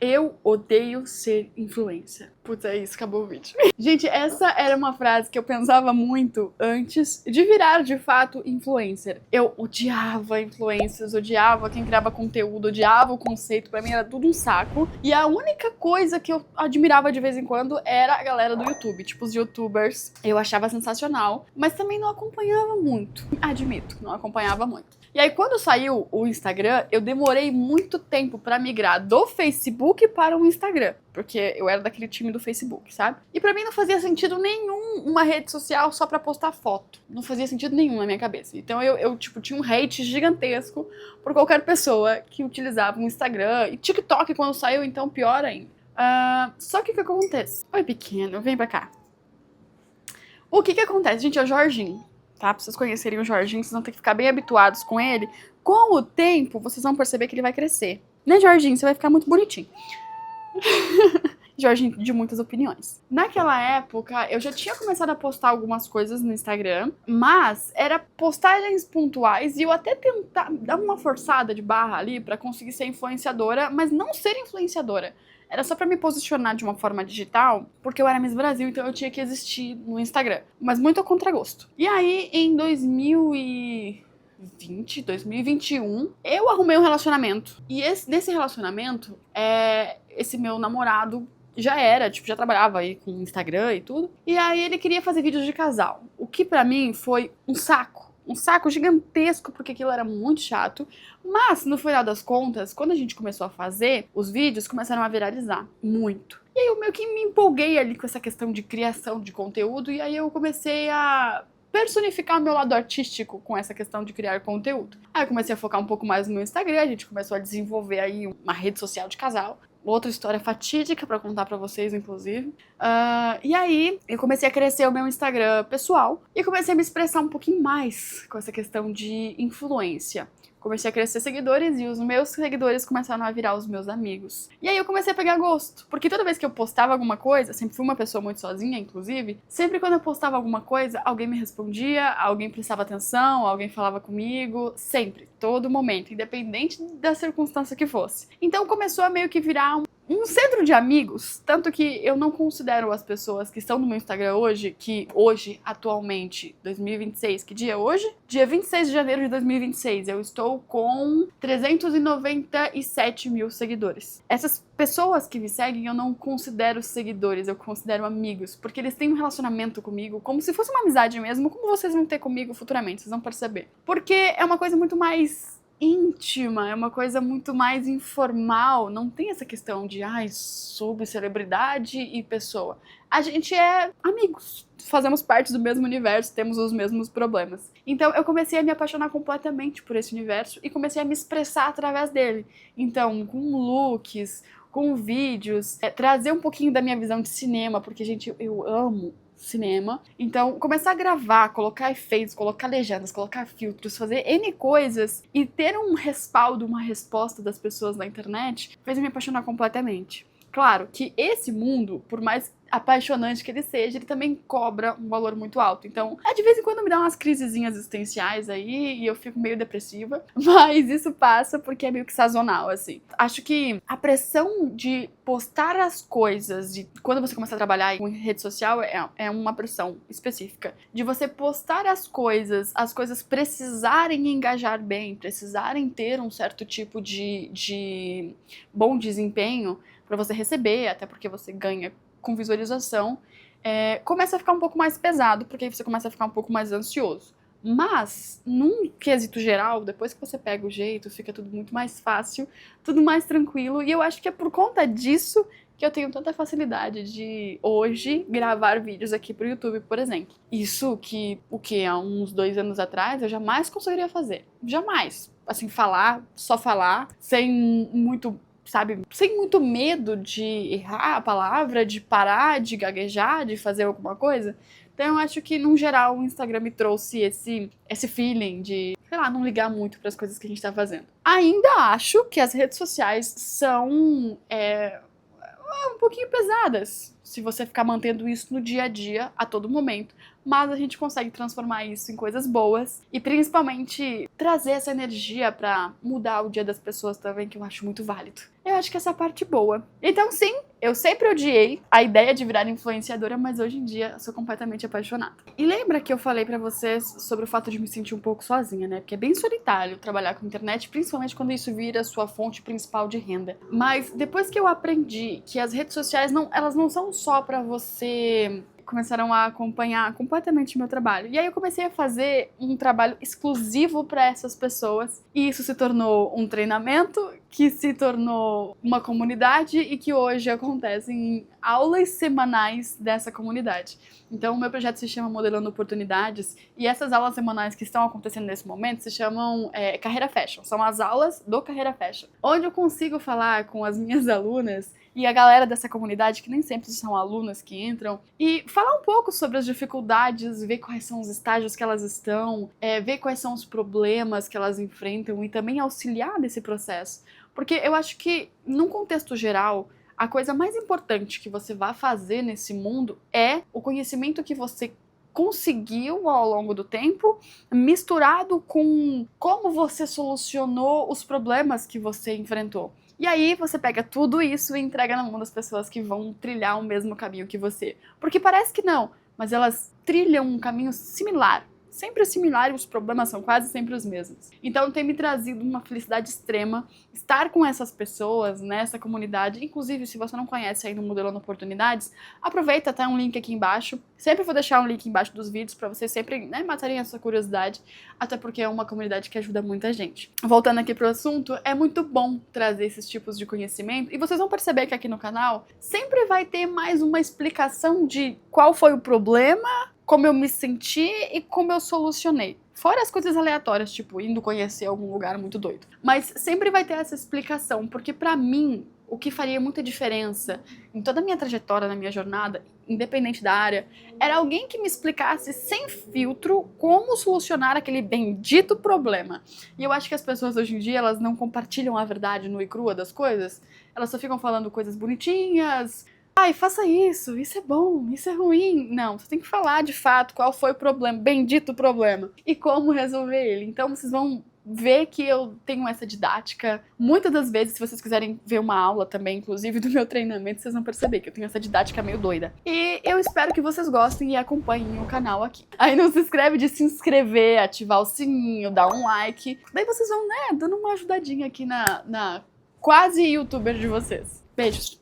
Eu odeio ser influencer. Putz, é isso, acabou o vídeo. Gente, essa era uma frase que eu pensava muito antes de virar, de fato, influencer. Eu odiava influencers, odiava quem criava conteúdo, odiava o conceito, pra mim era tudo um saco. E a única coisa que eu admirava de vez em quando era a galera do YouTube, tipo os youtubers. Eu achava sensacional, mas também não acompanhava muito. Admito, não acompanhava muito. E aí, quando saiu o Instagram, eu demorei muito tempo pra migrar do Facebook para o Instagram. Porque eu era daquele time do Facebook, sabe? E pra mim não fazia sentido nenhum uma rede social só pra postar foto. Não fazia sentido nenhum na minha cabeça. Então eu tipo, tinha um hate gigantesco por qualquer pessoa que utilizava o Instagram. E TikTok, quando saiu, então, pior ainda. Só que o que acontece? Oi, pequeno, vem pra cá. O que acontece? Gente, é o Jorginho. Tá? Pra vocês conhecerem o Jorginho, vocês vão ter que ficar bem habituados com ele. Com o tempo, vocês vão perceber que ele vai crescer. Né, Jorginho? Você vai ficar muito bonitinho. Jorginho de muitas opiniões. Naquela época, eu já tinha começado a postar algumas coisas no Instagram, mas era postagens pontuais e eu até tentar dar uma forçada de barra ali pra conseguir ser influenciadora, mas não ser influenciadora. Era só pra me posicionar de uma forma digital, porque eu era Miss Brasil, então eu tinha que existir no Instagram. Mas muito a contragosto. E aí, em 2021, eu arrumei um relacionamento. E nesse relacionamento, esse meu namorado já trabalhava aí com Instagram e tudo. E aí ele queria fazer vídeos de casal. O que pra mim foi um saco. Um saco gigantesco, porque aquilo era muito chato. Mas, no final das contas, quando a gente começou a fazer, os vídeos começaram a viralizar. Muito. E aí eu meio que me empolguei ali com essa questão de criação de conteúdo. E aí eu comecei a personificar o meu lado artístico com essa questão de criar conteúdo. Aí eu comecei a focar um pouco mais no meu Instagram. A gente começou a desenvolver aí uma rede social de casal. Outra história fatídica pra contar pra vocês, inclusive. E aí, eu comecei a crescer o meu Instagram pessoal e comecei a me expressar um pouquinho mais com essa questão de influência. Comecei a crescer seguidores e os meus seguidores começaram a virar os meus amigos. E aí eu comecei a pegar gosto, porque toda vez que eu postava alguma coisa, sempre fui uma pessoa muito sozinha, inclusive, sempre quando eu postava alguma coisa, alguém me respondia, alguém prestava atenção, alguém falava comigo, sempre, todo momento, independente da circunstância que fosse. Então começou a meio que virar um centro de amigos, tanto que eu não considero as pessoas que estão no meu Instagram hoje, que hoje, atualmente, 2026, que dia é hoje? Dia 26 de janeiro de 2026, eu estou com 397 mil seguidores. Essas pessoas que me seguem eu não considero seguidores, eu considero amigos, porque eles têm um relacionamento comigo como se fosse uma amizade mesmo, como vocês vão ter comigo futuramente, vocês vão perceber. Porque é uma coisa muito mais íntima, é uma coisa muito mais informal, não tem essa questão de subcelebridade e pessoa. A gente é amigos, fazemos parte do mesmo universo, temos os mesmos problemas. Então eu comecei a me apaixonar completamente por esse universo e comecei a me expressar através dele. Então, com looks, com vídeos, trazer um pouquinho da minha visão de cinema, porque, gente, eu amo cinema. Então, começar a gravar, colocar efeitos, colocar legendas, colocar filtros, fazer N coisas e ter um respaldo, uma resposta das pessoas na internet fez eu me apaixonar completamente. Claro que esse mundo, por mais apaixonante que ele seja, ele também cobra um valor muito alto. Então, de vez em quando me dá umas crisezinhas existenciais aí e eu fico meio depressiva, mas isso passa porque é meio que sazonal, assim. Acho que a pressão de postar as coisas, de quando você começa a trabalhar em rede social, é uma pressão específica. De você postar as coisas precisarem engajar bem, precisarem ter um certo tipo de bom desempenho para você receber, até porque você ganha com visualização, começa a ficar um pouco mais pesado, porque aí você começa a ficar um pouco mais ansioso. Mas, num quesito geral, depois que você pega o jeito, fica tudo muito mais fácil, tudo mais tranquilo, e eu acho que é por conta disso que eu tenho tanta facilidade de, hoje, gravar vídeos aqui pro YouTube, por exemplo. Isso que, há uns 2 anos atrás, eu jamais conseguiria fazer. Jamais. Assim, só falar, sem muito, sabe, sem muito medo de errar a palavra, de parar, de gaguejar, de fazer alguma coisa. Então eu acho que, no geral, o Instagram me trouxe esse feeling de, sei lá, não ligar muito para as coisas que a gente tá fazendo. Ainda acho que as redes sociais são um pouquinho pesadas, se você ficar mantendo isso no dia a dia, a todo momento. mas a gente consegue transformar isso em coisas boas e principalmente trazer essa energia pra mudar o dia das pessoas também, que eu acho muito válido. Eu acho que essa é a parte boa. Então sim, eu sempre odiei a ideia de virar influenciadora, mas hoje em dia eu sou completamente apaixonada. E lembra que eu falei pra vocês sobre o fato de me sentir um pouco sozinha, né? Porque é bem solitário trabalhar com internet, principalmente quando isso vira sua fonte principal de renda. Mas depois que eu aprendi que as redes sociais elas não são só pra você... Começaram a acompanhar completamente o meu trabalho. E aí eu comecei a fazer um trabalho exclusivo para essas pessoas. E isso se tornou um treinamento, que se tornou uma comunidade e que hoje acontecem aulas semanais dessa comunidade. Então o meu projeto se chama Modelando Oportunidades e essas aulas semanais que estão acontecendo nesse momento se chamam Carreira Fashion. São as aulas do Carreira Fashion, onde eu consigo falar com as minhas alunas e a galera dessa comunidade, que nem sempre são alunas que entram, e falar um pouco sobre as dificuldades, ver quais são os estágios que elas estão, ver quais são os problemas que elas enfrentam e também auxiliar nesse processo. Porque eu acho que, num contexto geral, a coisa mais importante que você vai fazer nesse mundo é o conhecimento que você conseguiu ao longo do tempo, misturado com como você solucionou os problemas que você enfrentou. E aí você pega tudo isso e entrega na mão das pessoas que vão trilhar o mesmo caminho que você. Porque parece que não, mas elas trilham um caminho similar. Sempre similar e os problemas são quase sempre os mesmos. Então tem me trazido uma felicidade extrema estar com essas pessoas nessa comunidade. Inclusive, se você não conhece ainda o Modelando Oportunidades, aproveita, tá um link aqui embaixo. Sempre vou deixar um link embaixo dos vídeos pra vocês sempre matarem essa curiosidade, até porque é uma comunidade que ajuda muita gente. Voltando aqui pro assunto, é muito bom trazer esses tipos de conhecimento e vocês vão perceber que aqui no canal sempre vai ter mais uma explicação de qual foi o problema, como eu me senti e como eu solucionei. Fora as coisas aleatórias, tipo indo conhecer algum lugar muito doido. Mas sempre vai ter essa explicação, porque pra mim, o que faria muita diferença em toda a minha trajetória, na minha jornada, independente da área, era alguém que me explicasse sem filtro como solucionar aquele bendito problema. E eu acho que as pessoas hoje em dia, elas não compartilham a verdade nua e crua das coisas, elas só ficam falando coisas bonitinhas. Ai, faça isso é bom, isso é ruim. Não, você tem que falar de fato qual foi o problema, bendito problema, e como resolver ele. Então vocês vão ver que eu tenho essa didática. Muitas das vezes, se vocês quiserem ver uma aula também, inclusive do meu treinamento, vocês vão perceber que eu tenho essa didática meio doida. E eu espero que vocês gostem e acompanhem o canal aqui. Aí não se esquece de se inscrever, ativar o sininho, dar um like. Daí vocês vão, dando uma ajudadinha aqui na quase youtuber de vocês. Beijos!